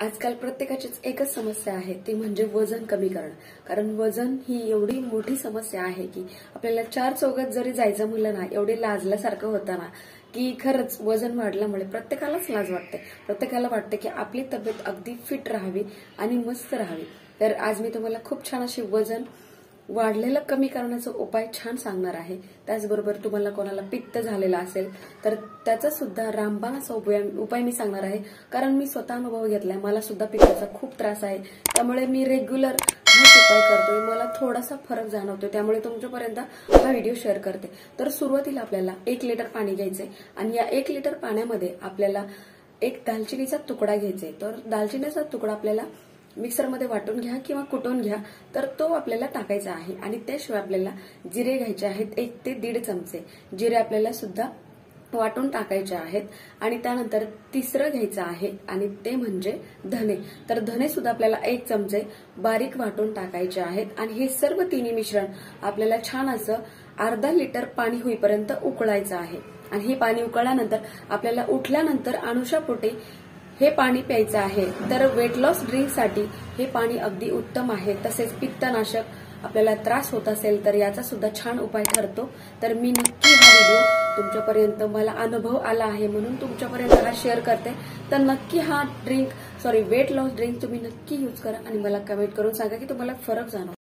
आजकाल प्रत्येकाचीच एकच समस्या आहे, ती म्हणजे वजन कमी करणं. कारण वजन ही एवढी मोठी समस्या आहे की आपल्याला चार चौघात जरी जायचं म्हणलं ना, एवढे लाजल्यासारखं होतं ना की खरंच वजन वाढल्यामुळे प्रत्येकालाच लाज वाटते. प्रत्येकाला वाटते की आपली तब्येत अगदी फिट राहावी आणि मस्त राहावी. तर आज मी तुम्हाला खूप छान असे वजन वाढलेलं कमी करण्याचा उपाय छान सांगणार आहे. त्याचबरोबर तुम्हाला कोणाला पित्त झालेला असेल तर त्याचा सुद्धा रामबाण असा उपाय मी सांगणार आहे. कारण मी स्वतः अनुभव घेतलाय, मला सुद्धा पित्ताचा खूप त्रास आहे. त्यामुळे मी रेग्युलर हाच उपाय करतोय. मला थोडासा फरक जाणवतोय, त्यामुळे तुमच्यापर्यंत हा व्हिडिओ शेअर करते. तर सुरुवातीला आपल्याला 1 लिटर पाणी घ्यायचंय आणि या 1 लिटर पाण्यामध्ये आपल्याला एक दालचिनीचा तुकडा घ्यायचा आहे. तर दालचिनीचा तुकडा आपल्याला मिक्सरमध्ये वाटून घ्या किंवा कुटून घ्या, तर तो आपल्याला टाकायचा आहे. आणि त्याशिवाय आपल्याला जिरे घ्यायचे आहेत 1 ते 1.5 चमचे. जिरे आपल्याला सुद्धा वाटून टाकायचे आहेत. आणि त्यानंतर तिसरं घ्यायचं आहे आणि ते म्हणजे धने. तर धने सुद्धा आपल्याला 1 चमचे बारीक वाटून टाकायचे आहेत. आणि हे सर्व तिन्ही मिश्रण आपल्याला छान असं अर्धा लिटर पाणी होईपर्यंत उकळायचं आहे. आणि हे पाणी उकळल्यानंतर आपल्याला उठल्यानंतर अनुशापोटी हे पाणी प्यायचं आहे. तर वेट लॉस ड्रिंकसाठी हे पाणी अगदी उत्तम आहे. तसेच पित्तनाशक आपल्याला त्रास होत असेल तर याचा सुद्धा छान उपाय ठरतो. तर मी नक्की हा व्हिडिओ तुमच्यापर्यंत मला अनुभव आला आहे म्हणून तुमच्यापर्यंत हा शेअर करते. तर नक्की हा वेट लॉस ड्रिंक तुम्ही नक्की यूज करा आणि मला कमेंट करून सांगा की तुम्हाला फरक जाणवतो.